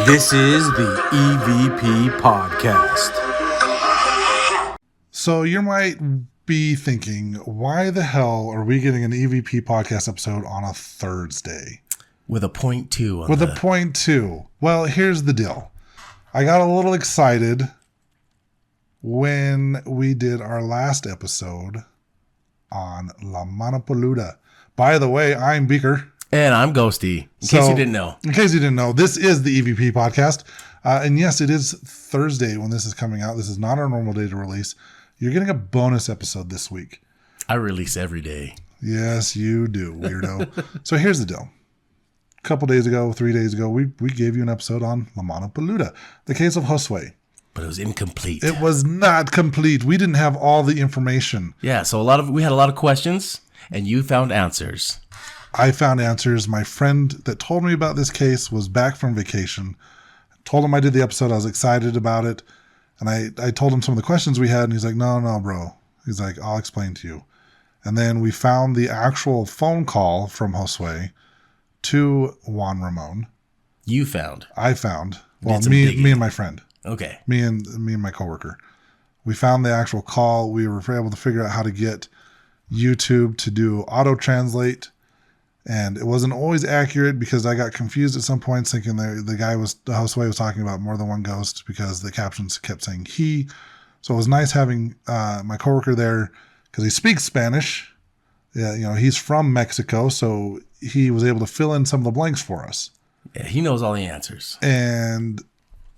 This is the EVP Podcast. So you might be thinking, why the hell are we getting an EVP Podcast episode on a Thursday? With a point two. With a point two. Well, here's the deal. I got a little excited when we did our last episode on Mano Peluda. By the way, I'm Beaker. And I'm Ghosty, in case you didn't know. In case you didn't know, this is the EVP Podcast. And yes, it is Thursday when this is coming out. This is not our normal day to release. You're getting a bonus episode this week. I release every day. Yes, you do, weirdo. So here's the deal. A couple days ago, 3 days ago, we gave you an episode on Mano Peluda, the case of Josue. But it was incomplete. It was not complete. We didn't have all the information. Yeah, so we had a lot of questions, and you found answers. I found answers. My friend that told me about this case was back from vacation. I told him I did the episode. I was excited about it. And I told him some of the questions we had, and he's like, no, bro. He's like, I'll explain to you. And then we found the actual phone call from Josue to Juan Ramon. You found. I found. Well, me and my friend. Okay. Me and my coworker. We found the actual call. We were able to figure out how to get YouTube to do auto translate. And it wasn't always accurate because I got confused at some points thinking the Josue was talking about more than one ghost because the captions kept saying he. So it was nice having my coworker there because he speaks Spanish. Yeah, he's from Mexico, so he was able to fill in some of the blanks for us. Yeah, he knows all the answers. And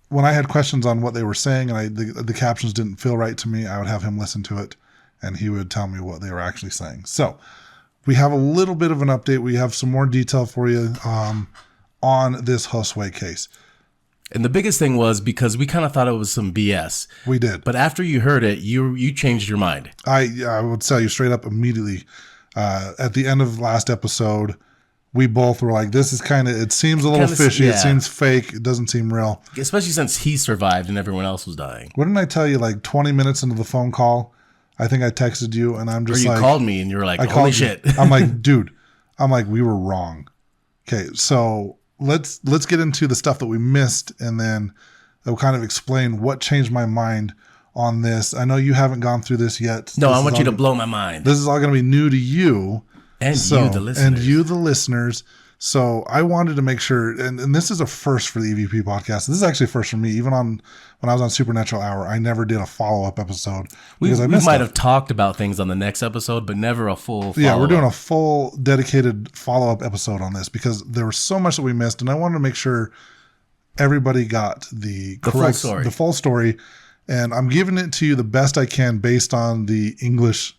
when I had questions on what they were saying and the captions didn't feel right to me, I would have him listen to it and he would tell me what they were actually saying. So we have a little bit of an update. We have some more detail for you on this Josue case. And the biggest thing was because we kind of thought it was some BS. We did. But after you heard it, you changed your mind. I would tell you straight up immediately. At the end of last episode, we both were like, this is it seems a little fishy. Yeah. It seems fake. It doesn't seem real. Especially since he survived and everyone else was dying. What didn't I tell you, like 20 minutes into the phone call? I think I texted you and I'm just like... Or you called me and you were like, holy shit. I'm like, dude, we were wrong. Okay, so let's get into the stuff that we missed and then I'll kind of explain what changed my mind on this. I know you haven't gone through this yet. No, I want you to blow my mind. This is all going to be new to you. And you, the listeners. So I wanted to make sure, and this is a first for the EVP podcast. This is actually a first for me. Even when I was on Supernatural Hour, I never did a follow-up episode because I missed might have talked about things on the next episode, but never a full follow-up. Yeah, we're doing a full dedicated follow-up episode on this because there was so much that we missed, and I wanted to make sure everybody got the full story. And I'm giving it to you the best I can based on the English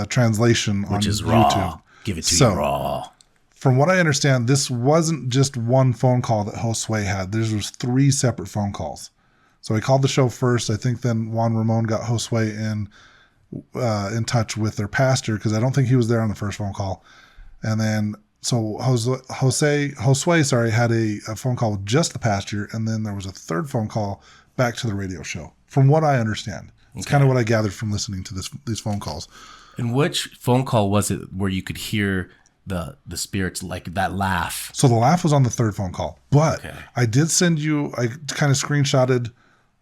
translation on YouTube. Which is raw. Give it to you raw. From what I understand, this wasn't just one phone call that Josue had. There was 3 separate phone calls. So he called the show first. I think then Juan Ramon got Josue in touch with their pastor because I don't think he was there on the first phone call. And then so Josue had a phone call with just the pastor, and then there was a third phone call back to the radio show. From what I understand, it's kind of what I gathered from listening to these phone calls. And which phone call was it where you could hear the spirits, like that laugh? So the laugh was on the third phone call, but I did send you, I kind of screenshotted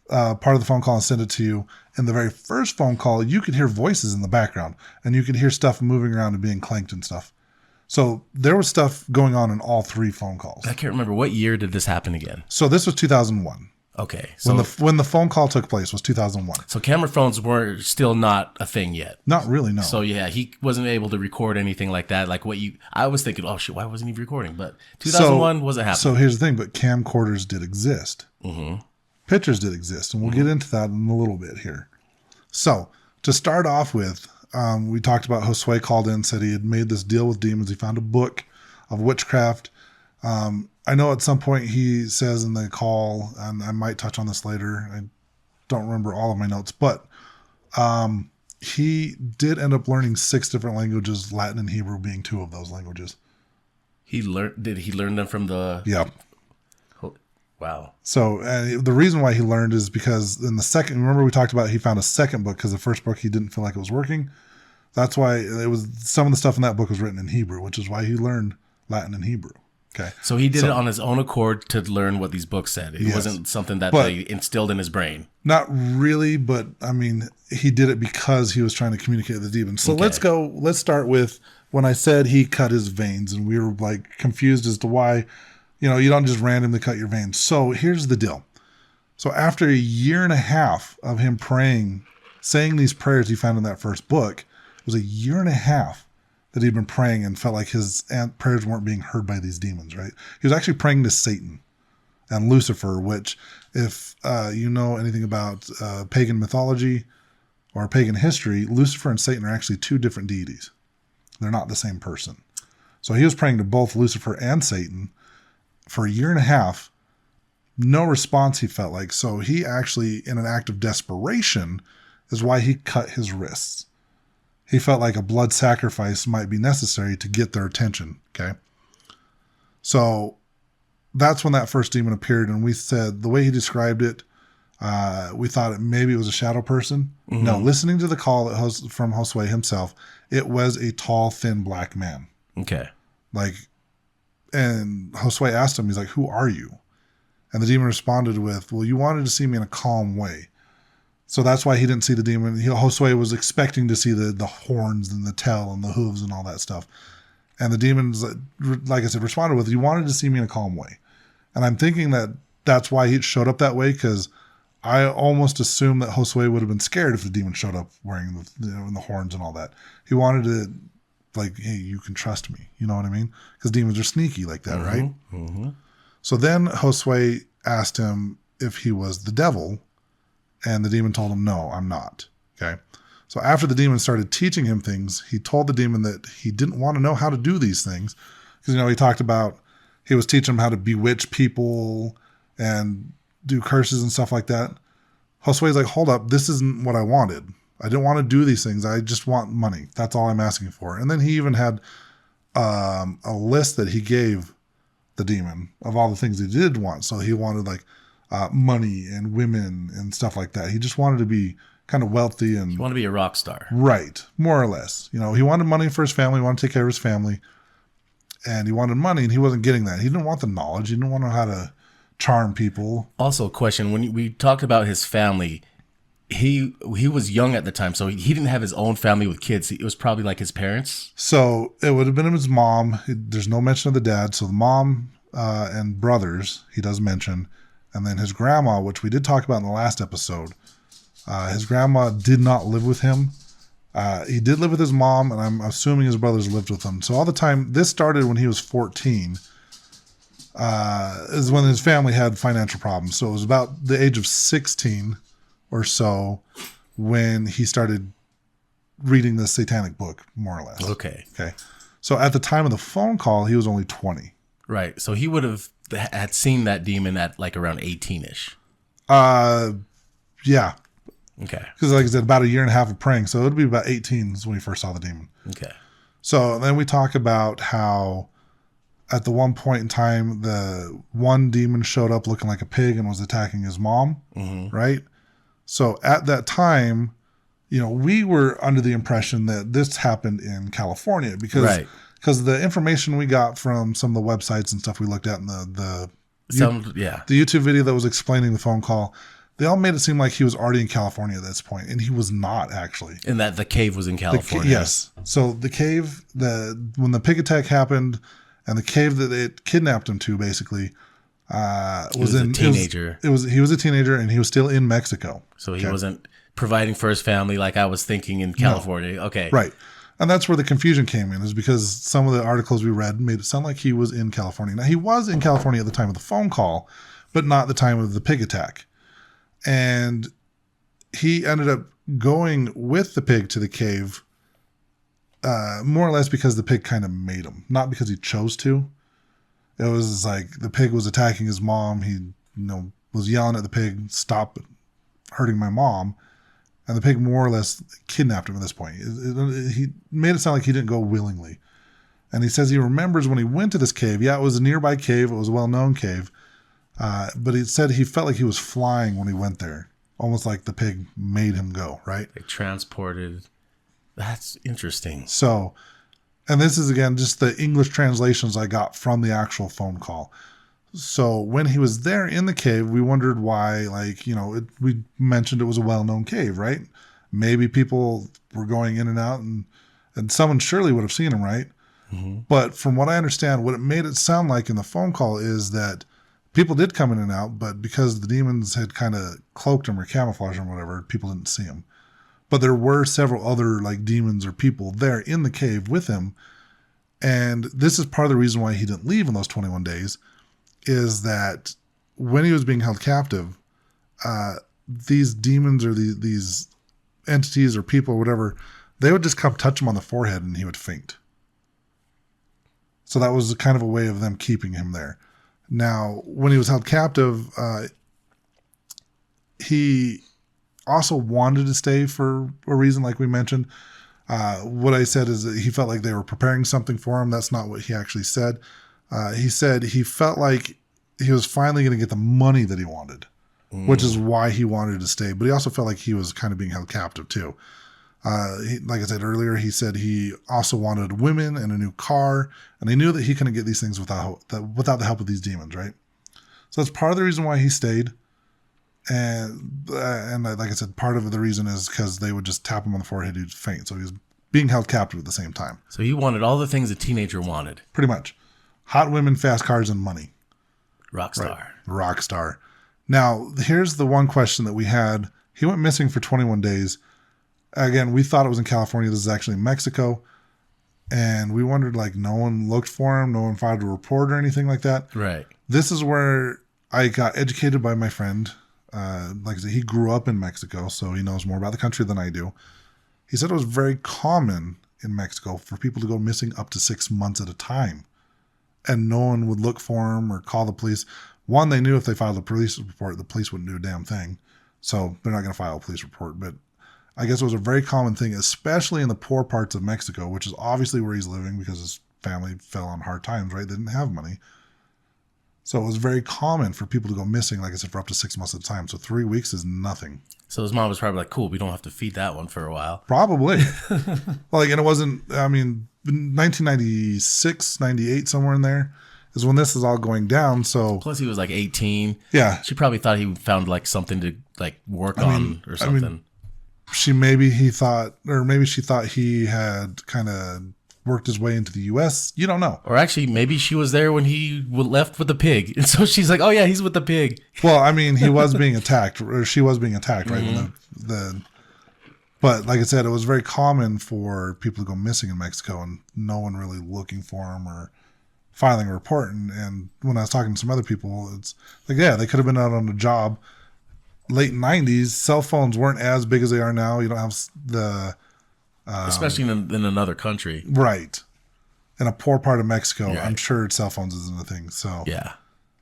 part of the phone call and sent it to you. In the very first phone call, you could hear voices in the background and you could hear stuff moving around and being clanked and stuff. So there was stuff going on in all 3 phone calls. I can't remember. What year did this happen again? So this was 2001. Okay. So when the phone call took place was 2001. So camera phones were still not a thing yet. Not really, no. So yeah, he wasn't able to record anything like that. Like I was thinking, oh shit, why wasn't he recording? But 2001 wasn't happening. So here's the thing, but camcorders did exist. Mm-hmm. Pictures did exist, and we'll get into that in a little bit here. So to start off with, we talked about Josue called in, said he had made this deal with demons. He found a book of witchcraft. I know at some point he says in the call, and I might touch on this later, I don't remember all of my notes, but he did end up learning 6 different languages, Latin and Hebrew being 2 of those languages. Did he learn them from the... Yeah. Wow. So the reason why he learned is because in the second, remember we talked about he found a second book because the first book he didn't feel like it was working. That's why it was some of the stuff in that book was written in Hebrew, which is why he learned Latin and Hebrew. Okay. So he did it on his own accord to learn what these books said. It wasn't something that they instilled in his brain. Not really, but I mean, he did it because he was trying to communicate with the demon. So let's start with when I said he cut his veins, and we were like confused as to why, you don't just randomly cut your veins. So here's the deal. So after a year and a half of him praying, saying these prayers he found in that first book, it was a year and a half that he'd been praying and felt like his prayers weren't being heard by these demons, right? He was actually praying to Satan and Lucifer, which if you know anything about pagan mythology or pagan history, Lucifer and Satan are actually two different deities. They're not the same person. So he was praying to both Lucifer and Satan for a year and a half. No response, he felt like. So he actually, in an act of desperation, is why he cut his wrists. He felt like a blood sacrifice might be necessary to get their attention. Okay. So that's when that first demon appeared. And we said the way he described it, we thought maybe it was a shadow person. Mm-hmm. No, listening to the call from Josue himself, it was a tall, thin black man. Okay. And Josue asked him, he's like, "Who are you?" And the demon responded with, "Well, you wanted to see me in a calm way." So that's why he didn't see the demon. Josue was expecting to see the horns and the tail and the hooves and all that stuff. And the demons, like I said, responded with, "You wanted to see me in a calm way." And I'm thinking that that's why he showed up that way, because I almost assumed that Josue would have been scared if the demon showed up wearing the horns and all that. He wanted to, hey, you can trust me. You know what I mean? Because demons are sneaky like that, right? Mm-hmm. So then Josue asked him if he was the devil. And the demon told him, "No, I'm not." Okay. So after the demon started teaching him things, he told the demon that he didn't want to know how to do these things. Because, he talked about, he was teaching him how to bewitch people and do curses and stuff like that. Josue's like, "Hold up, this isn't what I wanted. I didn't want to do these things. I just want money. That's all I'm asking for." And then he even had a list that he gave the demon of all the things he did want. So he wanted money and women and stuff like that. He just wanted to be kind of wealthy and... You want to be a rock star. Right. More or less. He wanted money for his family. He wanted to take care of his family. And he wanted money, and he wasn't getting that. He didn't want the knowledge. He didn't want to know how to charm people. Also, a question. When we talked about his family, he was young at the time, so he didn't have his own family with kids. It was probably like his parents. So it would have been his mom. There's no mention of the dad. So the mom and brothers, he does mention. And then his grandma, which we did talk about in the last episode, his grandma did not live with him. He did live with his mom, and I'm assuming his brothers lived with him. So all the time, this started when he was 14, is when his family had financial problems. So it was about the age of 16 or so when he started reading the satanic book, more or less. Okay. So at the time of the phone call, he was only 20. Right. So he would have had seen that demon at around 18-ish. Yeah. Okay. Because like I said, about a year and a half of praying. So it would be about 18 is when he first saw the demon. Okay. So then we talk about how at the one point in time, the one demon showed up looking like a pig and was attacking his mom. Mm-hmm. Right. So at that time, we were under the impression that this happened in California because the information we got from some of the websites and stuff we looked at in the YouTube video that was explaining the phone call, they all made it seem like he was already in California at this point, and he was not actually. And that the cave was in California. Yes. So the cave, when the pig attack happened, and the cave that it kidnapped him to, basically, was a teenager. He was a teenager, and he was still in Mexico. So he wasn't providing for his family like I was thinking in California. No. Okay. Right. And that's where the confusion came in, is because some of the articles we read made it sound like he was in California. Now, he was in California at the time of the phone call, but not the time of the pig attack. And he ended up going with the pig to the cave, more or less because the pig kind of made him, not because he chose to. It was like the pig was attacking his mom. He, was yelling at the pig, "Stop hurting my mom." And the pig more or less kidnapped him at this point. He made it sound like he didn't go willingly. And he says he remembers when he went to this cave. Yeah, it was a nearby cave. It was a well-known cave. But he said he felt like he was flying when he went there. Almost like the pig made him go, right? They transported. That's interesting. So, And this is, again, just the English translations I got from the actual phone call. So when he was there in the cave, we wondered why, like, we mentioned it was a well-known cave, right? Maybe people were going in and out, and someone surely would have seen him, right? Mm-hmm. But from what I understand, what it made it sound like in the phone call is that people did come in and out, but because the demons had kind of cloaked him or camouflaged him or whatever, people didn't see him. But there were several other like demons or people there in the cave with him. And this is part of the reason why he didn't leave in those 21 days is that when he was being held captive, these demons or these entities or people or whatever, they would just come touch him on the forehead and he would faint. So that was kind of a way of them keeping him there. Now, when he was held captive, he also wanted to stay for a reason, like we mentioned. What I said is that he felt like they were preparing something for him. That's not what he actually said. He said he felt like he was finally going to get the money that he wanted, which is why he wanted to stay. But he also felt like he was kind of being held captive too. Like I said earlier, he said he also wanted women and a new car, and he knew that he couldn't get these things without the help of these demons, right? So that's part of the reason why he stayed. And like I said, part of the reason is because they would just tap him on the forehead, he'd faint. So he was being held captive at the same time. So he wanted all the things a teenager wanted. Pretty much. Hot women, fast cars, and money. Rock star. Right. Rock star. Now, here's the one question that we had. He went missing for 21 days. Again, we thought it was in California. This is actually in Mexico. And we wondered, like, no one looked for him. No one filed a report or anything like that. Right. This is where I got educated by my friend. Like I said, he grew up in Mexico, so he knows more about the country than I do. He said it was very common in Mexico for people to go missing up to 6 months at a time. And no one would look for him or call the police. One, they knew if they filed a police report, the police wouldn't do a damn thing. So they're not going to file a police report. But I guess it was a very common thing, especially in the poor parts of Mexico, which is obviously where he's living because his family fell on hard times, right? They didn't have money. So it was very common for people to go missing, like I said, for up to 6 months at a time. So 3 weeks is nothing. So his mom was probably like, cool, we don't have to feed that one for a while. Probably. Well, and it wasn't, 1996, 98, somewhere in there is when this is all going down. So plus he was like 18. Yeah. She probably thought he found like something to like work on or something. Maybe she thought he had kind of worked his way into the U.S. You don't know. Or actually, maybe she was there when he left with the pig. And so she's like, oh, yeah, he's with the pig. Well, he was being attacked, or she was being attacked, right? Mm-hmm. But like I said, it was very common for people to go missing in Mexico and no one really looking for them or filing a report. And when I was talking to some other people, it's like, yeah, they could have been out on a job. Late 90s, cell phones weren't as big as they are now. You don't have the... especially in another country. Right. In a poor part of Mexico, right. I'm sure cell phones isn't a thing. So yeah.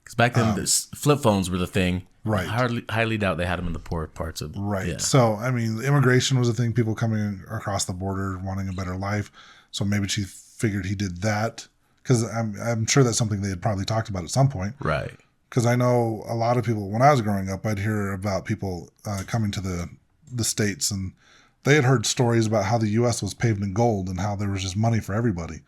Because back then, flip phones were the thing. Right. Highly doubt they had them in the poor parts of... Right. Yeah. So, immigration was a thing. People coming across the border wanting a better life. So maybe she figured he did that. Because I'm sure that's something they had probably talked about at some point. Right. Because I know a lot of people, when I was growing up, I'd hear about people coming to the States, and they had heard stories about how the U.S. was paved in gold and how there was just money for everybody.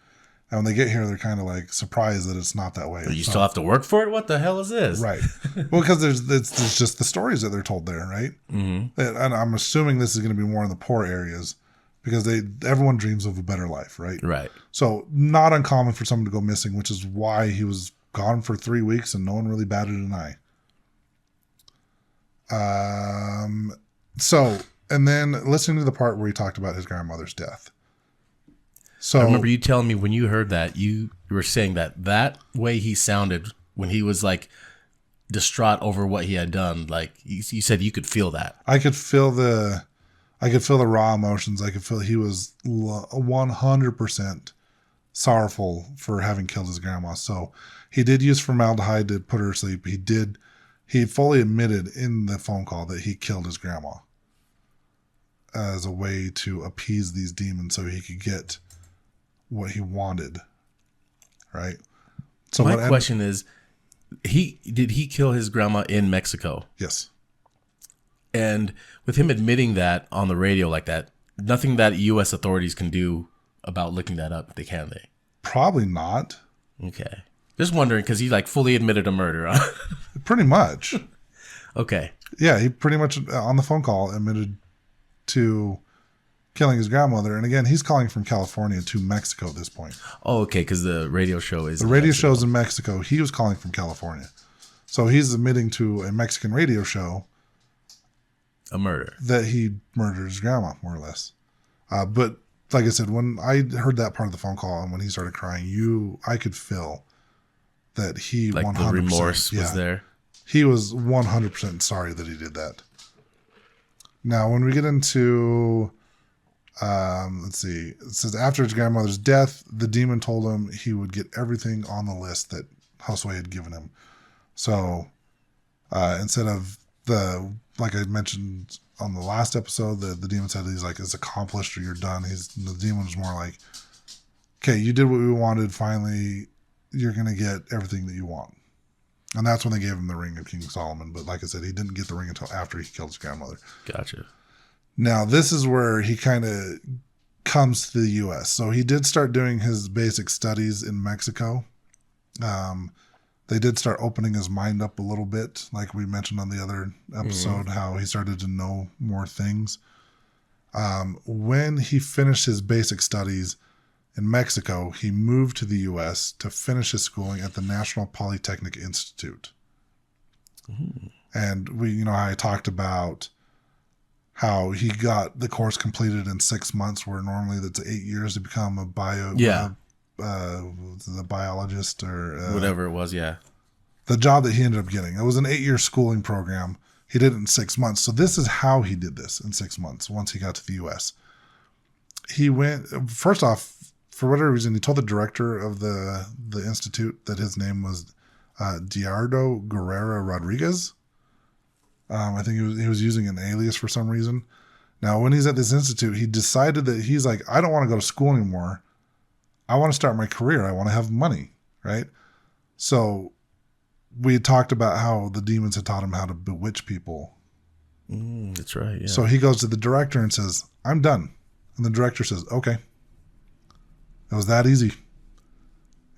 And when they get here, they're kind of like surprised that it's not that way. You still have to work for it? What the hell is this? Right. Well, because it's just the stories that they're told there, right? Mm-hmm. And I'm assuming this is going to be more in the poor areas because everyone dreams of a better life, right? Right. So not uncommon for someone to go missing, which is why he was gone for 3 weeks and no one really batted an eye. And then listening to the part where he talked about his grandmother's death. So I remember you telling me when you heard that, you were saying that way he sounded when he was like distraught over what he had done. Like you said, you could feel that. I could feel the raw emotions. I could feel he was 100% sorrowful for having killed his grandma. So he did use formaldehyde to put her to sleep. He fully admitted in the phone call that he killed his grandma as a way to appease these demons so he could get what he wanted. Right? So my question is, did he kill his grandma in Mexico? Yes. And with him admitting that on the radio like that, nothing that U.S. authorities can do about looking that up? Can they? Probably not. Okay. Just wondering because he like fully admitted a murder. Huh? Pretty much. Okay. Yeah, he pretty much on the phone call admitted to killing his grandmother. And again, he's calling from California to Mexico at this point. Oh, okay, because the radio show is the radio show's in Mexico. He was calling from California. So he's admitting to a Mexican radio show a murder. That he murdered his grandma, more or less. But like I said, when I heard that part of the phone call and when he started crying, I could feel that he like 100%, the remorse was there. He was 100% sorry that he did that. Now, when we get into, let's see, it says after his grandmother's death, the demon told him he would get everything on the list that Josue had given him. So instead of like I mentioned on the last episode, the demon said he's like, it's accomplished or you're done. The demon was more like, okay, you did what we wanted. Finally, you're going to get everything that you want. And that's when they gave him the ring of King Solomon. But like I said, he didn't get the ring until after he killed his grandmother. Gotcha. Now, this is where he kind of comes to the U.S. So he did start doing his basic studies in Mexico. They did start opening his mind up a little bit, like we mentioned on the other episode, how he started to know more things. When he finished his basic studies in Mexico, he moved to the U.S. to finish his schooling at the National Polytechnic Institute. And I talked about how he got the course completed in 6 months, where normally that's 8 years to become a the biologist or whatever it was. Yeah. The job that he ended up getting. It was an 8-year schooling program. He did it in 6 months. So this is how he did this in 6 months. Once he got to the U.S., he went, first off, for whatever reason, he told the director of the institute that his name was Diardo Guerrero Rodriguez. I think he was using an alias for some reason. Now, when he's at this institute, he decided that he's like, I don't want to go to school anymore. I want to start my career. I want to have money, right? So we had talked about how the demons had taught him how to bewitch people. That's right, yeah. So he goes to the director and says, I'm done. And the director says, okay. It was that easy.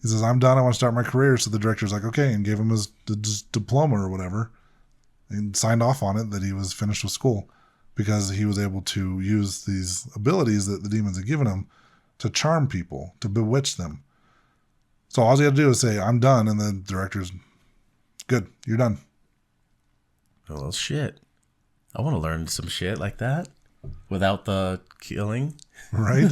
He says, I'm done. I want to start my career. So the director's like, okay, and gave him his diploma or whatever. And signed off on it that he was finished with school because he was able to use these abilities that the demons had given him to charm people, to bewitch them. So all he had to do is say, I'm done. And the director's, good, you're done. Well, shit. I want to learn some shit like that without the killing. Right?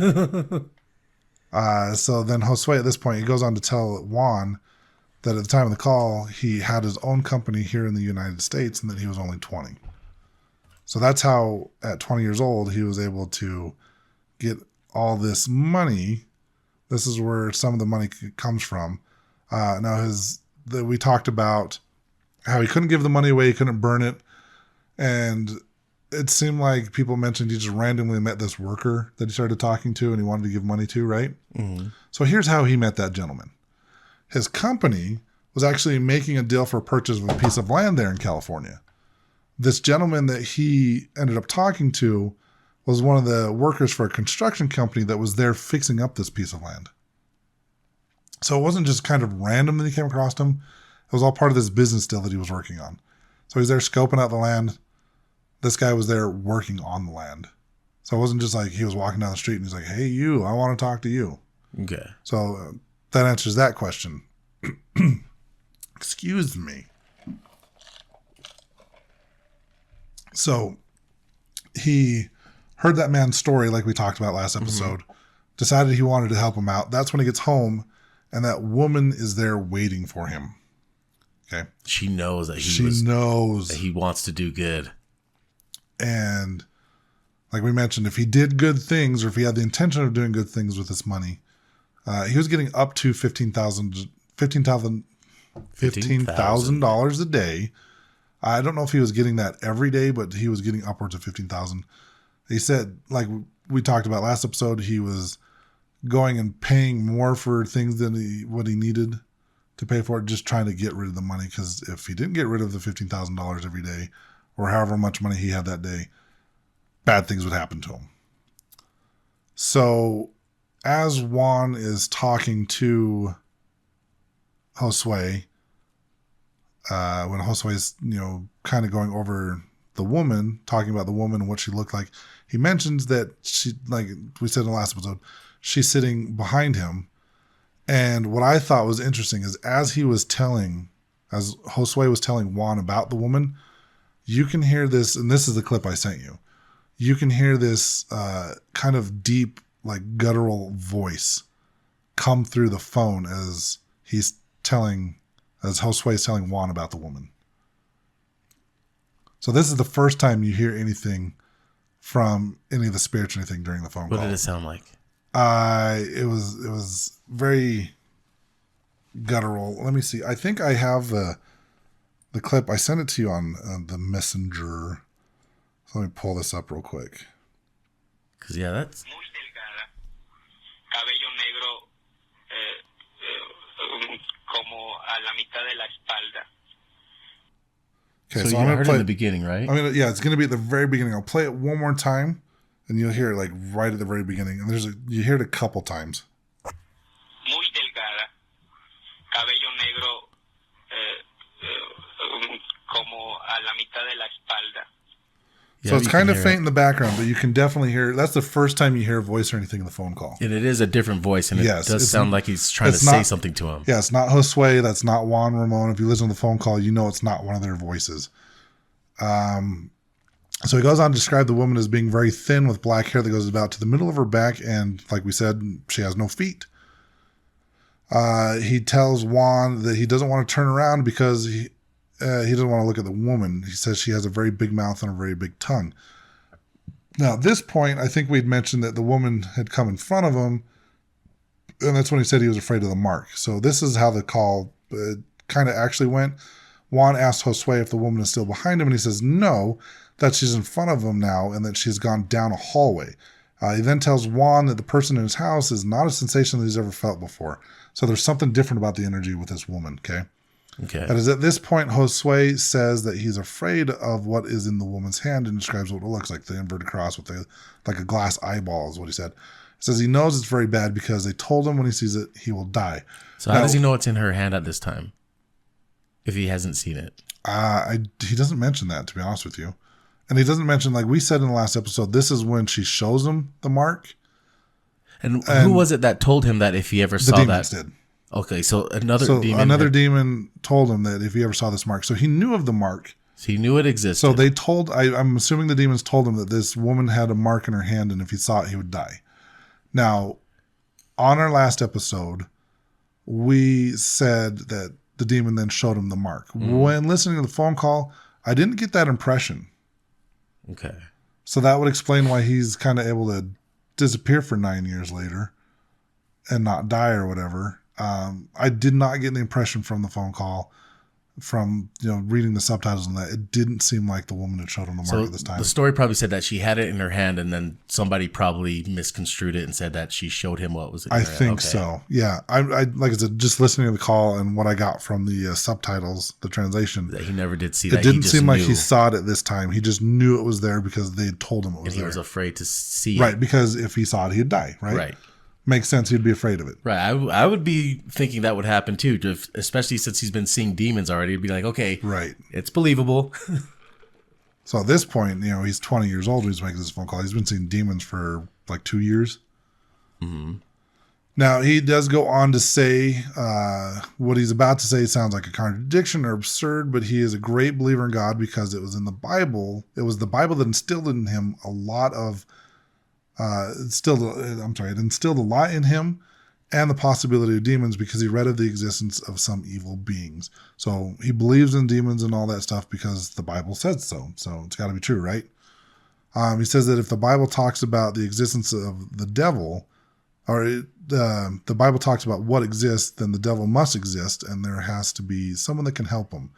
So then Josue at this point, he goes on to tell Juan that at the time of the call, he had his own company here in the United States and that he was only 20. So that's how, at 20 years old, he was able to get all this money. This is where some of the money comes from. We talked about how he couldn't give the money away, he couldn't burn it. And it seemed like people mentioned he just randomly met this worker that he started talking to and he wanted to give money to, right? Mm-hmm. So here's how he met that gentleman. His company was actually making a deal for purchase of a piece of land there in California. This gentleman that he ended up talking to was one of the workers for a construction company that was there fixing up this piece of land. So it wasn't just kind of random that he came across him. It was all part of this business deal that he was working on. So he's there scoping out the land. This guy was there working on the land. So it wasn't just like he was walking down the street and he's like, hey, you, I want to talk to you. Okay. So that answers that question. Excuse me. So he heard that man's story like we talked about last episode, decided he wanted to help him out. That's when he gets home and that woman is there waiting for him. Okay. She knows that he wants to do good. And like we mentioned, if he did good things or if he had the intention of doing good things with this money, he was getting up to $15,000 a day. I don't know if he was getting that every day, but he was getting upwards of $15,000. He said, like we talked about last episode, he was going and paying more for things than what he needed to pay for it, just trying to get rid of the money. Because if he didn't get rid of the $15,000 every day, or however much money he had that day, bad things would happen to him. So as Juan is talking to Josue, when Josue's, kind of going over the woman, talking about the woman and what she looked like, he mentions that she, like we said in the last episode, she's sitting behind him. And what I thought was interesting is as Josue was telling Juan about the woman, you can hear this, and this is the clip I sent you. You can hear this kind of deep, like guttural voice come through the phone as Josue is telling Juan about the woman. So this is the first time you hear anything from any of the spirits or anything during the phone call. What did it sound like? It was very guttural. Let me see. I think I have the clip. I sent it to you on the messenger. So let me pull this up real quick. Because, yeah, that's... Cabello negro como a la mitad de la espalda. Okay, so I'm you gonna heard play it in the beginning, right? Yeah, it's going to be at the very beginning. I'll play it one more time, and you'll hear it like right at the very beginning. And you hear it a couple times. Muy delgada, cabello negro como a la mitad de la espalda. So it's kind of faint in the background, but you can definitely hear. That's the first time you hear a voice or anything in the phone call. And it is a different voice, and it does sound like he's trying to say something to him. Yeah, it's not Josue. That's not Juan Ramon. If you listen to the phone call, you know it's not one of their voices. So he goes on to describe the woman as being very thin with black hair that goes about to the middle of her back, and like we said, she has no feet. He tells Juan that he doesn't want to turn around because he doesn't want to look at the woman. He says she has a very big mouth and a very big tongue. Now, at this point, I think we'd mentioned that the woman had come in front of him, and that's when he said he was afraid of the mark. So this is how the call kind of actually went. Juan asked Josue if the woman is still behind him, and he says no, that she's in front of him now and that she's gone down a hallway. He then tells Juan that the person in his house is not a sensation that he's ever felt before. So there's something different about the energy with this woman, okay? Okay. That is at this point, Josue says that he's afraid of what is in the woman's hand and describes what it looks like, the inverted cross with like a glass eyeball is what he said. He says he knows it's very bad because they told him when he sees it, he will die. So how does he know it's in her hand at this time if he hasn't seen it? He doesn't mention that, to be honest with you. And he doesn't mention, like we said in the last episode, this is when she shows him the mark. And who was it that told him that if he ever saw that? The demons did. Okay, so another demon told him that if he ever saw this mark. So he knew of the mark. So he knew it existed. So they told, I'm assuming the demons told him that this woman had a mark in her hand and if he saw it, he would die. Now, on our last episode, we said that the demon then showed him the mark. When listening to the phone call, I didn't get that impression. Okay. So that would explain why he's kind of able to disappear for 9 years later and not die or whatever. I did not get the impression from the phone call, from reading the subtitles and that it didn't seem like the woman had showed him the mark at this time. The story probably said that she had it in her hand, and then somebody probably misconstrued it and said that she showed him what was in her hand. I think so. Yeah, I like I said, just listening to the call and what I got from the subtitles, the translation, that he never did see that. It didn't seem like he saw it at this time. He just knew it was there because they had told him it was there. And he was afraid to see it. Right, because if he saw it, he'd die. Right. Right. Makes sense. He'd be afraid of it. Right. I would be thinking that would happen too, especially since he's been seeing demons already. He'd be like, okay, right, it's believable. So at this point, he's 20 years old when he's making this phone call. He's been seeing demons for like 2 years. Mm-hmm. Now, he does go on to say what he's about to say sounds like a contradiction or absurd, but he is a great believer in God because it was in the Bible. It was the Bible that instilled in him a lot of it instilled a lot in him and the possibility of demons because he read of the existence of some evil beings. So he believes in demons and all that stuff because the Bible says so. So it's got to be true, right? He says that if the Bible talks about the existence of the devil, or the Bible talks about what exists, then the devil must exist, and there has to be someone that can help him.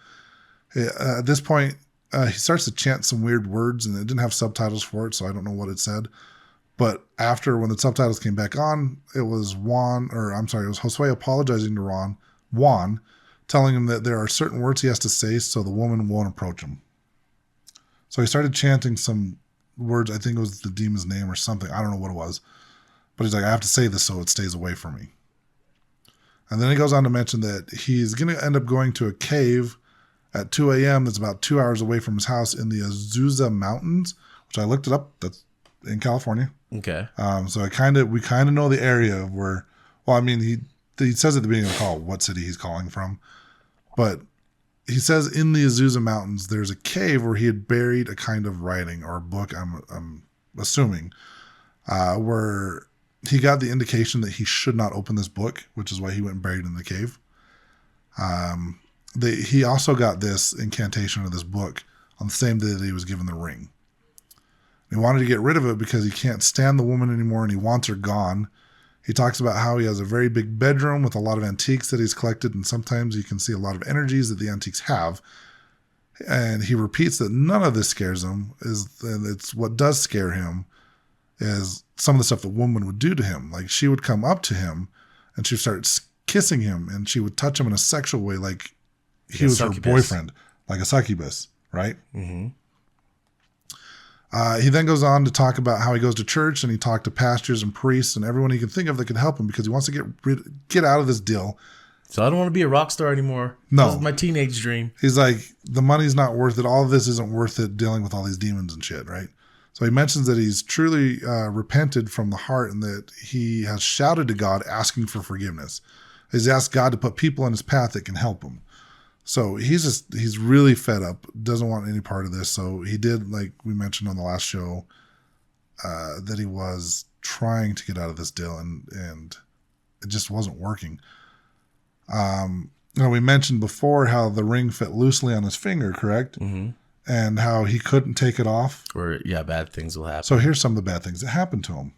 At this point, he starts to chant some weird words, and it didn't have subtitles for it, so I don't know what it said. But after, when the subtitles came back on, it was Josue apologizing to Juan, telling him that there are certain words he has to say so the woman won't approach him. So he started chanting some words. I think it was the demon's name or something. I don't know what it was. But he's like, I have to say this so it stays away from me. And then he goes on to mention that he's going to end up going to a cave at 2 a.m. that's about 2 hours away from his house in the Azusa Mountains, which I looked it up. That's in California. Okay. So we kind of know the area of where. Well, I mean, he says at the beginning of the call what city he's calling from, but he says in the Azusa Mountains there's a cave where he had buried a kind of writing or a book. I'm assuming where he got the indication that he should not open this book, which is why he went and buried it in the cave. He also got this incantation of this book on the same day that he was given the ring. He wanted to get rid of it because he can't stand the woman anymore and he wants her gone. He talks about how he has a very big bedroom with a lot of antiques that he's collected, and sometimes you can see a lot of energies that the antiques have. And he repeats that none of this scares him, and it's what does scare him is some of the stuff the woman would do to him. Like she would come up to him and she would start kissing him and she would touch him in a sexual way like he was her boyfriend, like a succubus, right? Mm-hmm. He then goes on to talk about how he goes to church and he talked to pastors and priests and everyone he can think of that could help him because he wants to get out of this deal. So I don't want to be a rock star anymore. No. That was my teenage dream. He's like, the money's not worth it. All of this isn't worth it dealing with all these demons and shit, right? So he mentions that he's truly repented from the heart and that he has shouted to God asking for forgiveness. He's asked God to put people in his path that can help him. So he's really fed up, doesn't want any part of this. So he did, like we mentioned on the last show, that he was trying to get out of this deal and it just wasn't working. We mentioned before how the ring fit loosely on his finger, correct? Mm-hmm. And how he couldn't take it off. Or, yeah, bad things will happen. So here's some of the bad things that happened to him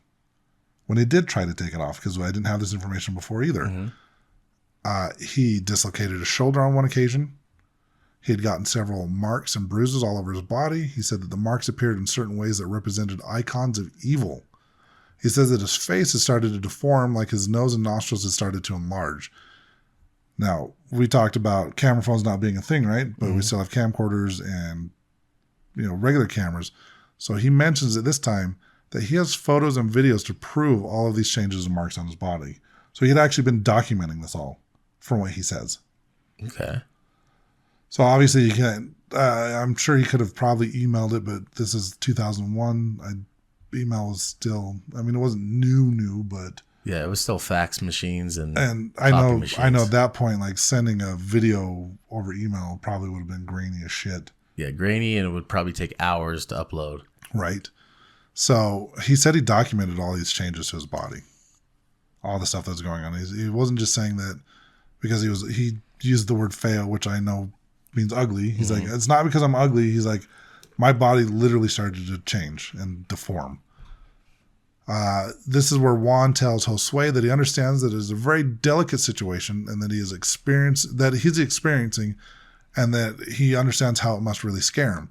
when he did try to take it off, because I didn't have this information before either. Mm-hmm. He dislocated his shoulder on one occasion. He had gotten several marks and bruises all over his body. He said that the marks appeared in certain ways that represented icons of evil. He says that his face had started to deform, like his nose and nostrils had started to enlarge. Now, we talked about camera phones not being a thing, right? But we still have camcorders and, regular cameras. So he mentions at this time that he has photos and videos to prove all of these changes and marks on his body. So he had actually been documenting this all from what he says. Okay. So obviously you can't, I'm sure he could have probably emailed it, but this is 2001. Email was still, it wasn't new, but. Yeah, it was still fax machines and I know at that point, like sending a video over email probably would have been grainy as shit. Yeah, grainy, and it would probably take hours to upload. Right. So he said he documented all these changes to his body, all the stuff that was going on. He wasn't just saying that because he used the word feo, which I know means ugly. He's like, it's not because I'm ugly. He's like, my body literally started to change and deform. This is where Juan tells Josue that he understands that it is a very delicate situation and that he's experiencing and that he understands how it must really scare him.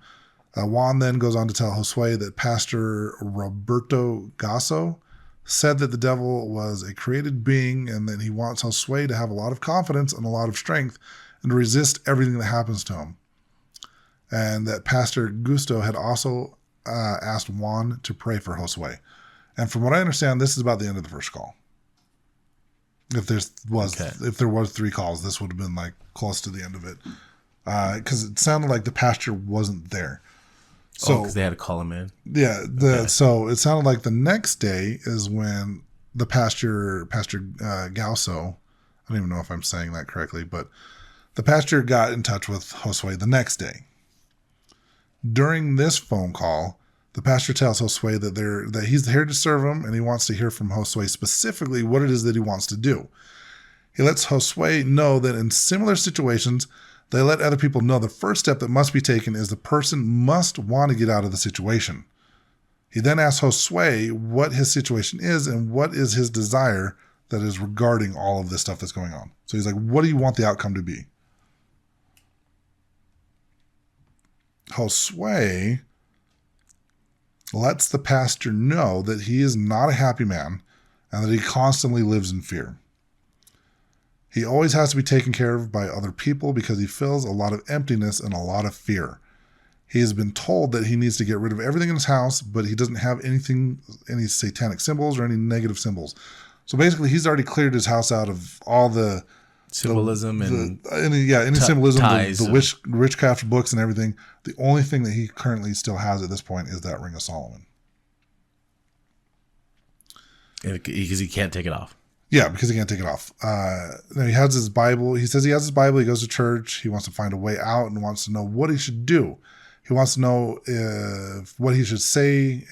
Juan then goes on to tell Josue that Pastor Roberto Gasso said that the devil was a created being and that he wants Josue to have a lot of confidence and a lot of strength and to resist everything that happens to him. And that Pastor Gusto had also asked Juan to pray for Josue. And from what I understand, this is about the end of the first call. If there was 3 calls, this would have been like close to the end of it. Because it sounded like the pastor wasn't there. So because they had to call him in. Yeah. So it sounded like the next day is when the Pastor Gauso, I don't even know if I'm saying that correctly, but the pastor got in touch with Josue the next day. During this phone call, the pastor tells Josue that he's here to serve him and he wants to hear from Josue specifically what it is that he wants to do. He lets Josue know that in similar situations, they let other people know the first step that must be taken is the person must want to get out of the situation. He then asks Josue what his situation is and what is his desire that is regarding all of this stuff that's going on. So he's like, what do you want the outcome to be? Josue lets the pastor know that he is not a happy man and that he constantly lives in fear. He always has to be taken care of by other people because he feels a lot of emptiness and a lot of fear. He has been told that he needs to get rid of everything in his house, but he doesn't have any satanic symbols or any negative symbols. So basically, he's already cleared his house out of all the Symbolism any symbolism, ties the witchcraft books and everything. The only thing that he currently still has at this point is that Ring of Solomon. Because he can't take it off. Yeah, because he can't take it off. Now he has his Bible. He says he has his Bible. He goes to church. He wants to find a way out and wants to know what he should do. He wants to know what he should say.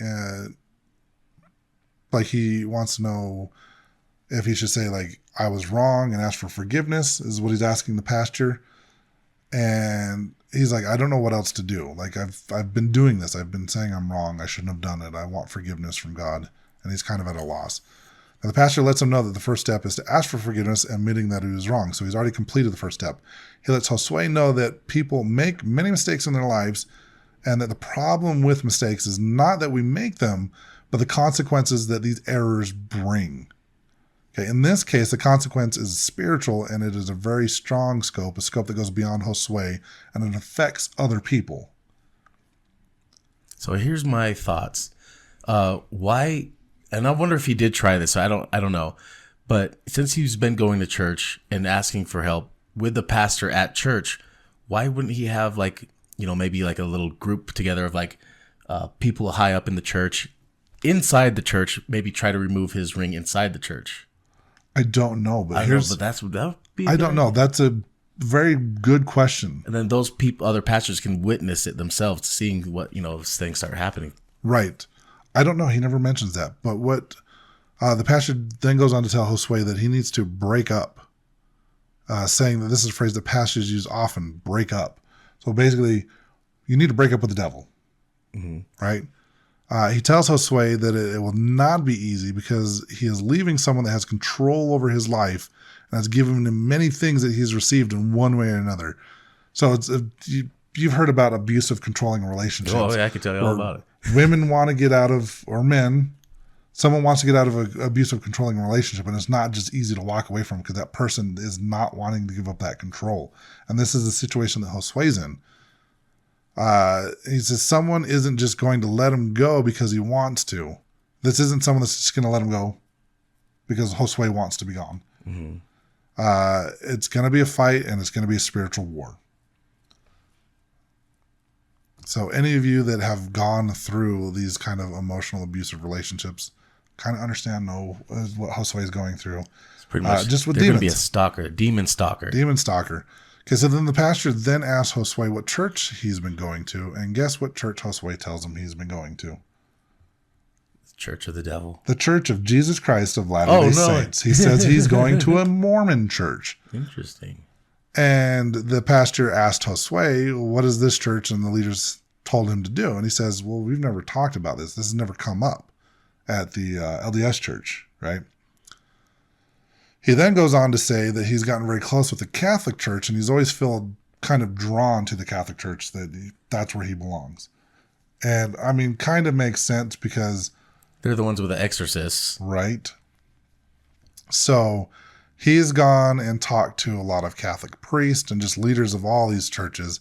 Like he wants to know if he should say, like, I was wrong and ask for forgiveness is what he's asking the pastor. And he's like, I don't know what else to do. Like, I've been doing this. I've been saying I'm wrong. I shouldn't have done it. I want forgiveness from God. And he's kind of at a loss. Now, the pastor lets him know that the first step is to ask for forgiveness, admitting that he was wrong. So he's already completed the first step. He lets Josue know that people make many mistakes in their lives, and that the problem with mistakes is not that we make them, but the consequences that these errors bring. Okay, in this case, the consequence is spiritual, and it is a very strong scope, a scope that goes beyond Josue, and it affects other people. So here's my thoughts. Why? And I wonder if he did try this. I don't know. But since he's been going to church and asking for help with the pastor at church, why wouldn't he have, like, maybe like a little group together of like people high up in the church, inside the church, maybe try to remove his ring inside the church? I don't know, but that would be. I don't know. That's a very good question. And then those other pastors can witness it themselves, seeing what things start happening. Right. I don't know. He never mentions that. But what the pastor then goes on to tell Josue that he needs to break up, saying that this is a phrase that pastors use often, break up. So basically, you need to break up with the devil, right? He tells Josue that it will not be easy because he is leaving someone that has control over his life and has given him many things that he's received in one way or another. So you've heard about abusive, controlling relationships. Oh, yeah, I can tell you all about it. Women want to get out of, or men, someone wants to get out of an abusive, controlling relationship, and it's not just easy to walk away from because that person is not wanting to give up that control. And this is the situation that Josue's in. He says someone isn't just going to let him go because he wants to. This isn't someone that's just going to let him go because Josue wants to be gone. It's going to be a fight, and it's going to be a spiritual war. So any of you that have gone through these kind of emotional abusive relationships kind of know what Josue is going through. It's pretty much just with they're demons. Going to be a stalker, a demon stalker. Demon stalker. Okay, so then the pastor then asks Josue what church he's been going to, and guess what church Josue tells him he's been going to? Church of the Devil. The Church of Jesus Christ of Latter-day Saints. He says he's going to a Mormon church. Interesting. And the pastor asked Josue, what is this church? And the leaders told him to do. And he says, well, we've never talked about this. This has never come up at the LDS church, right? He then goes on to say that he's gotten very close with the Catholic Church, and he's always felt kind of drawn to the Catholic Church, that's where he belongs. And, I mean, kind of makes sense because... they're the ones with the exorcists. Right. So he's gone and talked to a lot of Catholic priests and just leaders of all these churches.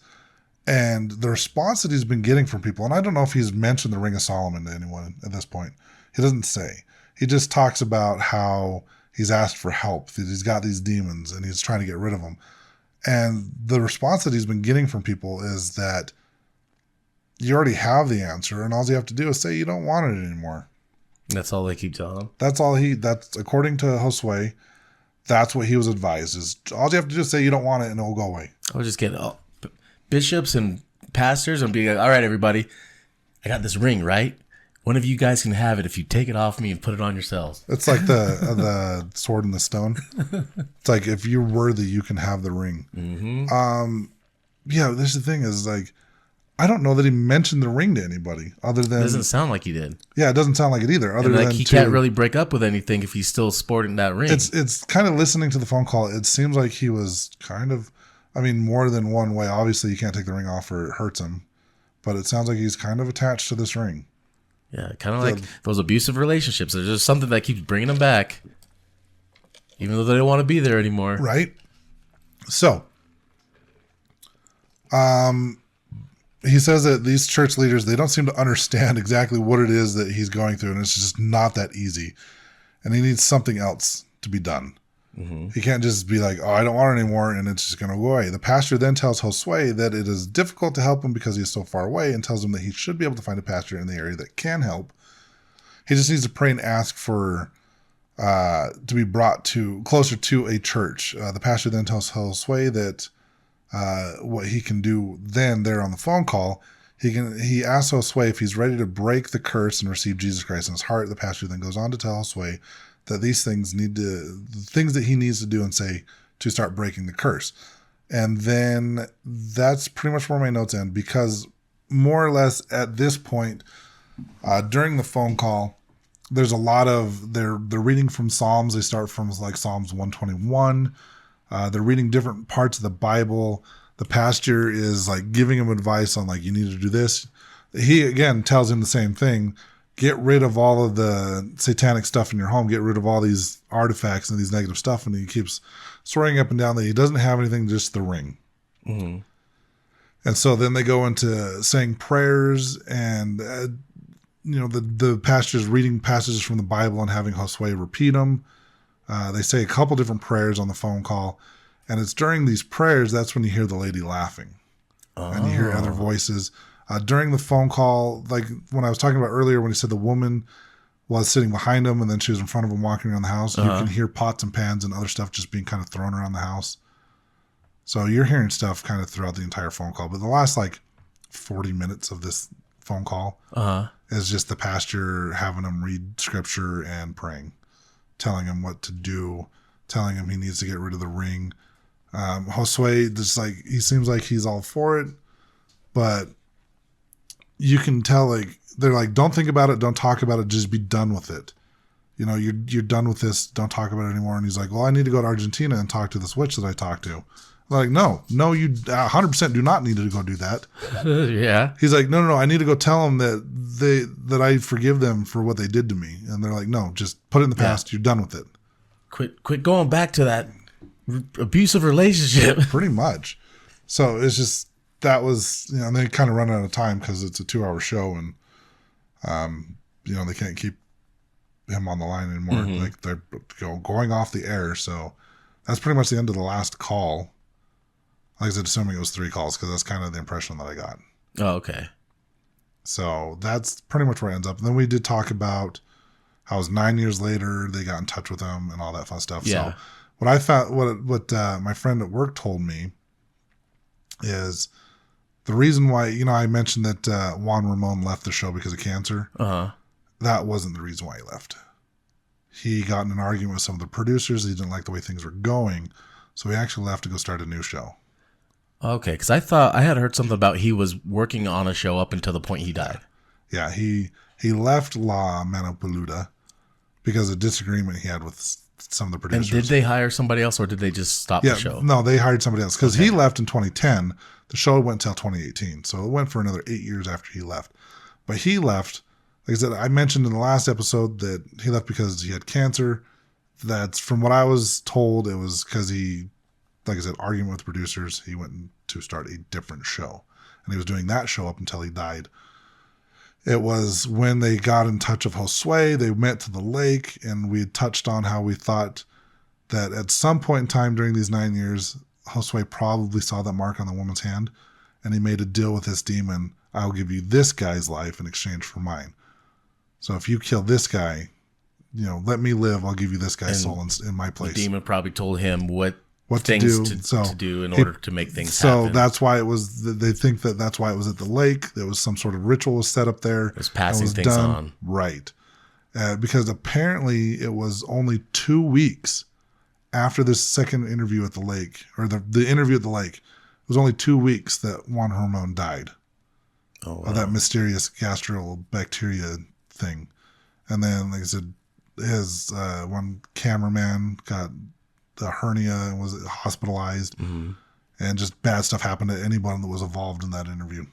And the response that he's been getting from people, and I don't know if he's mentioned the Ring of Solomon to anyone at this point. He doesn't say. He just talks about how he's asked for help, that he's got these demons and he's trying to get rid of them. And the response that he's been getting from people is that you already have the answer, and all you have to do is say you don't want it anymore. That's all they keep telling him. That's according to Josue, that's what he was advised, is all you have to do is say you don't want it and it will go away. I would just get bishops and pastors and be like, all right, everybody, I got this ring, right? One of you guys can have it if you take it off me and put it on yourselves. It's like the sword and the stone. It's like, if you're worthy, you can have the ring. Yeah, this is the thing is, like, I don't know that he mentioned the ring to anybody other than... It doesn't sound like he did. Yeah, it doesn't sound like it either. Other than he can't really break up with anything if he's still sporting that ring. It's kind of listening to the phone call. It seems like he was kind of, I mean, more than one way. Obviously, you can't take the ring off or it hurts him. But it sounds like he's kind of attached to this ring. Yeah, kind of like those abusive relationships. There's just something that keeps bringing them back, even though they don't want to be there anymore. Right. So, he says that these church leaders, they don't seem to understand exactly what it is that he's going through, and it's just not that easy. And he needs something else to be done. Mm-hmm. He can't just be like, oh, I don't want it anymore, and it's just going to go away. The pastor then tells Josue that it is difficult to help him because he is so far away, and tells him that he should be able to find a pastor in the area that can help. He just needs to pray and ask for to be brought to closer to a church. The pastor then tells Josue that what he can do then there on the phone call, he asks Josue if he's ready to break the curse and receive Jesus Christ in his heart. The pastor then goes on to tell Josue that the things that he needs to do and say to start breaking the curse. And then that's pretty much where my notes end, because more or less at this point, during the phone call, there's a lot of, they're reading from Psalms. They start from like Psalms 121. They're reading different parts of the Bible. The pastor is like giving him advice on like, you need to do this. He again tells him the same thing. Get rid of all of the satanic stuff in your home. Get rid of all these artifacts and these negative stuff. And he keeps swearing up and down that he doesn't have anything, just the ring. Mm-hmm. And so then they go into saying prayers, and the pastor's reading passages from the Bible and having Josue repeat them. They say a couple different prayers on the phone call, and it's during these prayers that's when you hear the lady laughing, and you hear other voices. During the phone call, like when I was talking about earlier, when he said the woman was sitting behind him and then she was in front of him walking around the house, you can hear pots and pans and other stuff just being kind of thrown around the house. So you're hearing stuff kind of throughout the entire phone call. But the last like 40 minutes of this phone call is just the pastor having him read scripture and praying, telling him what to do, telling him he needs to get rid of the ring. Josue, just like, he seems like he's all for it, but you can tell, like, they're like, don't think about it, don't talk about it, just be done with it. You're done with this, don't talk about it anymore. And he's like, well, I need to go to Argentina and talk to this witch that I talked to. They're like, no, you 100% do not need to go do that. Yeah. He's like, no, I need to go tell them that I forgive them for what they did to me. And they're like, no, just put it in the past. You're done with it. Quit going back to that abusive relationship. Pretty much. So it's just, that was, and they kind of run out of time because it's a 2-hour show, and they can't keep him on the line anymore. Mm-hmm. Like, they're going off the air. So that's pretty much the end of the last call. Like I said, assuming it was 3 calls, because that's kind of the impression that I got. Oh, okay. So that's pretty much where it ends up. And then we did talk about how it was 9 years later they got in touch with him and all that fun stuff. Yeah. So what I found, what my friend at work told me is the reason why, I mentioned that Juan Ramon left the show because of cancer. That wasn't the reason why he left. He got in an argument with some of the producers. He didn't like the way things were going. So he actually left to go start a new show. Okay, because I thought I had heard something about he was working on a show up until the point he died. Yeah, he left Mano Peluda because of disagreement he had with some of the producers. And did they hire somebody else, or did they just stop the show? No, they hired somebody else because he left in 2010. The show went until 2018, so it went for another 8 years after he left. But he left, like I said, I mentioned in the last episode that he left because he had cancer. That's, from what I was told, it was because he, like I said, arguing with producers, he went to start a different show. And he was doing that show up until he died. It was when they got in touch with Josue, they went to the lake, and we had touched on how we thought that at some point in time during these 9 years, Josue probably saw that mark on the woman's hand, and he made a deal with this demon. I'll give you this guy's life in exchange for mine. So if you kill this guy, let me live. I'll give you this guy's soul in my place. The demon probably told him what things to do in order to make things happen. So that's why it was, they think that's why it was at the lake. There was some sort of ritual was set up there. It was passing things on. Right. Because apparently it was only 2 weeks after this second interview at the lake, or the interview at the lake, it was only 2 weeks that Juan Ramon died. Oh, wow. Of that mysterious gastrobacteria thing. And then, like I said, his one cameraman got the hernia and was hospitalized. Mm-hmm. And just bad stuff happened to anyone that was involved in that interview.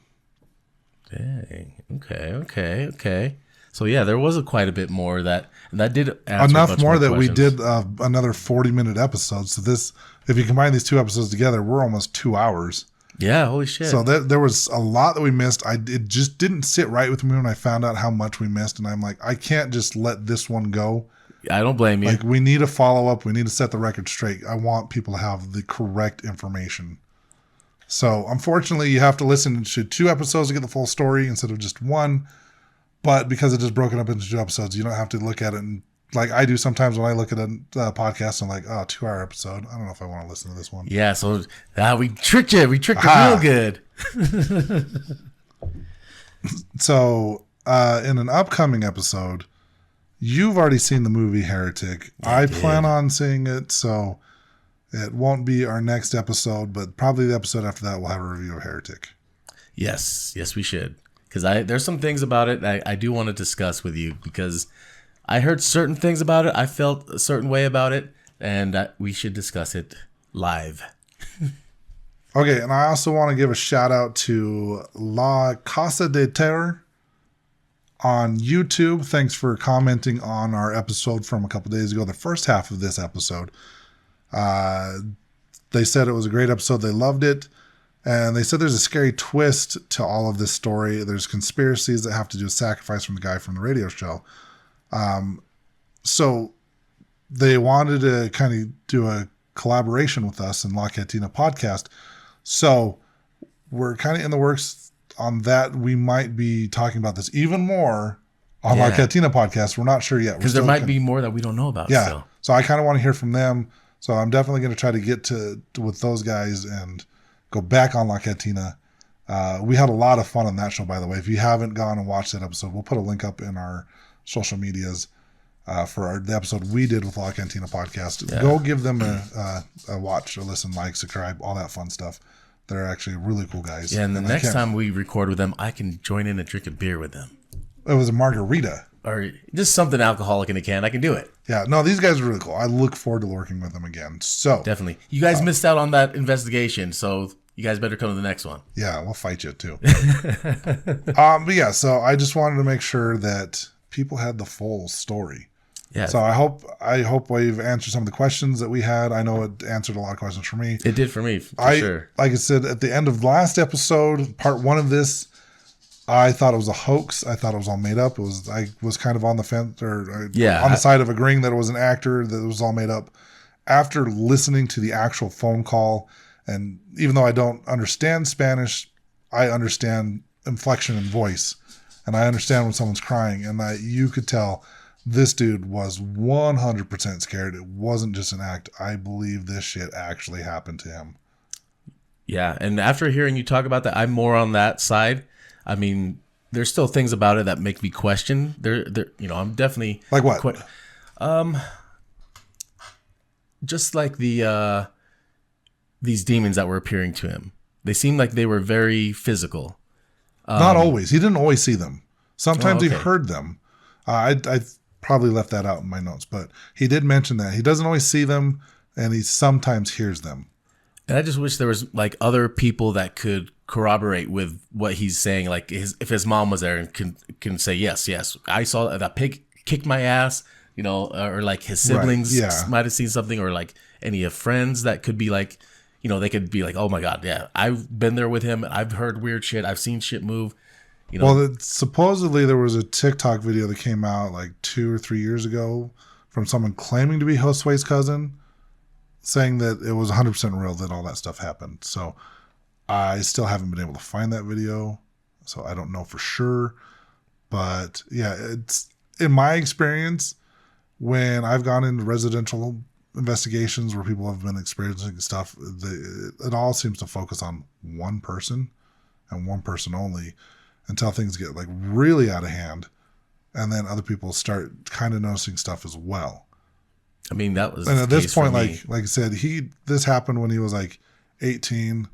Dang. Okay. So yeah, there was quite a bit more that did answer enough more that questions. We did another 40-minute episode. So this, if you combine these 2 episodes together, we're almost 2 hours. Yeah, holy shit. So there was a lot that we missed. It just didn't sit right with me when I found out how much we missed, and I'm like, I can't just let this one go. I don't blame you. Like, we need a follow up. We need to set the record straight. I want people to have the correct information. So unfortunately, you have to listen to 2 episodes to get the full story instead of just one. But because it is broken up into 2 episodes, you don't have to look at it and, like I do sometimes when I look at a podcast, I'm like, oh, 2-hour episode. I don't know if I want to listen to this one. Yeah, so we tricked you. We tricked you real good. So in an upcoming episode, you've already seen the movie Heretic. I plan on seeing it, so it won't be our next episode, but probably the episode after that we'll have a review of Heretic. Yes, we should. Because there's some things about it I do want to discuss with you, because I heard certain things about it. I felt a certain way about it, and we should discuss it live. Okay, and I also want to give a shout out to La Casa de Terror on YouTube. Thanks for commenting on our episode from a couple days ago, the first half of this episode. They said it was a great episode. They loved it. And they said there's a scary twist to all of this story. There's conspiracies that have to do with sacrifice from the guy from the radio show. So they wanted to kind of do a collaboration with us in La Cantina podcast. So we're kind of in the works on that. We might be talking about this even more on La Cantina podcast. We're not sure yet. Because there might be more that we don't know about. Yeah. Still. So I kind of want to hear from them. So I'm definitely going to try to get to with those guys and go back on La Cantina. We had a lot of fun on that show, by the way. If you haven't gone and watched that episode, we'll put a link up in our social medias for the episode we did with La Cantina podcast. Yeah. Go give them a watch, a listen, like, subscribe, all that fun stuff. They're actually really cool guys. Yeah, and the next time we record with them, I can join in and drink a beer with them. It was a margarita. Or just something alcoholic in a can. I can do it. Yeah, no, these guys are really cool. I look forward to working with them again. So definitely. You guys missed out on that investigation, so you guys better come to the next one. Yeah, we'll fight you too. But yeah, so I just wanted to make sure that people had the full story. Yeah. So I hope we've answered some of the questions that we had. I know it answered a lot of questions for me. It did for me, for sure. Like I said, at the end of last episode, part 1 of this, I thought it was a hoax. I thought it was all made up. I was kind of on the fence on the side of agreeing that it was an actor, that it was all made up. After listening to the actual phone call, and even though I don't understand Spanish, I understand inflection in voice, and I understand when someone's crying, and you could tell this dude was 100% scared. It wasn't just an act. I believe this shit actually happened to him. Yeah, and after hearing you talk about that, I'm more on that side. I mean, there's still things about it that make me question. I'm definitely like what? Just like these demons that were appearing to him. They seemed like they were very physical. Not always. He didn't always see them. Sometimes he heard them. I probably left that out in my notes, but he did mention that he doesn't always see them, and he sometimes hears them. And I just wish there was like other people that could corroborate with what he's saying. Like if his mom was there and can say, yes, I saw that pig kicked my ass, or like his siblings might have seen something, or like any of friends that could be like, they could be like, oh my God, yeah, I've been there with him. I've heard weird shit. I've seen shit move. Well, supposedly there was a TikTok video that came out like 2 or 3 years ago from someone claiming to be Josue's cousin, saying that it was 100% real, that all that stuff happened. So I still haven't been able to find that video, so I don't know for sure. But yeah, it's in my experience, when I've gone into residential investigations where people have been experiencing stuff, it all seems to focus on one person and one person only until things get like really out of hand, and then other people start kind of noticing stuff as well. I mean, that was, and at this point, like I said, this happened when he was like 18.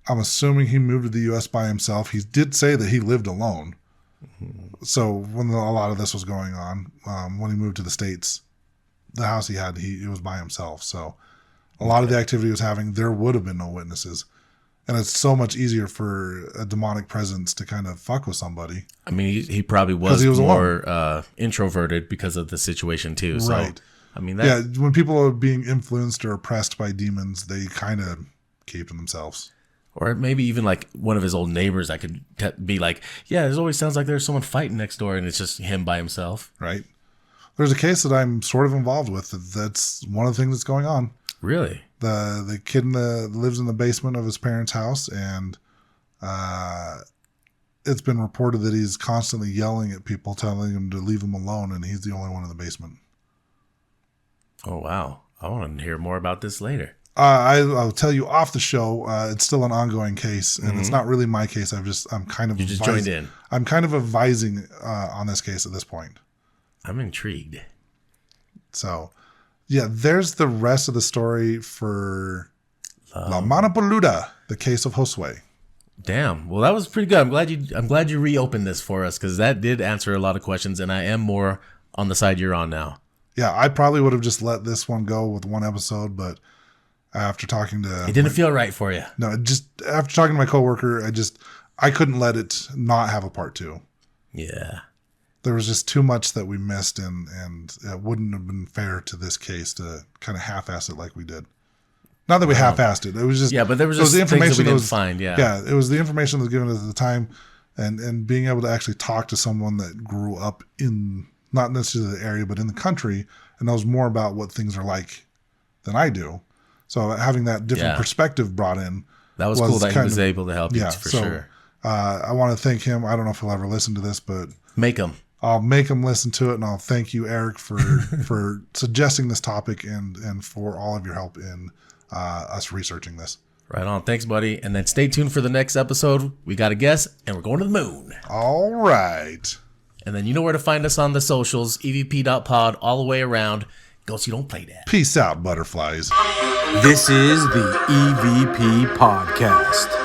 I'm assuming he moved to the U.S. by himself. He did say that he lived alone. Mm-hmm. So when a lot of this was going on, when he moved to the States, the house he had, he was by himself. So a lot of the activity he was having, there would have been no witnesses. And it's so much easier for a demonic presence to kind of fuck with somebody. I mean, he probably was more introverted because of the situation too. So, right. I mean, when people are being influenced or oppressed by demons, they kind of keep to themselves. Or maybe even like one of his old neighbors that could be like, yeah, it always sounds like there's someone fighting next door and it's just him by himself. Right. There's a case that I'm sort of involved with. That's one of the things that's going on. Really? The kid lives in the basement of his parents' house, and it's been reported that he's constantly yelling at people, telling them to leave him alone, and he's the only one in the basement. Oh, wow. I want to hear more about this later. I'll tell you off the show. It's still an ongoing case, and it's not really my case. I'm kind of You just joined in. I'm kind of advising on this case at this point. I'm intrigued. So, yeah, there's the rest of the story for La Mano Peluda, the Case of Josue. Damn. Well, that was pretty good. I'm glad you reopened this for us, because that did answer a lot of questions, and I am more on the side you're on now. Yeah, I probably would have just let this one go with one episode, but after talking to... It didn't feel right for you. No, just after talking to my coworker, I couldn't let it not have a part 2. Yeah. There was just too much that we missed, and it wouldn't have been fair to this case to kind of half-ass it like we did. Not that we half-assed it. It was just... Yeah, but there was just the information that we didn't find, yeah. Yeah, it was the information that was given at the time, and being able to actually talk to someone that grew up in, not necessarily the area, but in the country, and knows more about what things are like than I do. So having that different perspective brought in. That was cool that he was able to help you, for sure. I want to thank him. I don't know if he'll ever listen to this, but... Make him. I'll make him listen to it, and I'll thank you, Eric, for for suggesting this topic and for all of your help in us researching this. Right on. Thanks, buddy. And then stay tuned for the next episode. We got a guest, and we're going to the moon. All right. And then you know where to find us on the socials, evp.pod, all the way around. Ghosty, don't play that. Peace out, butterflies. This is the EVP Podcast.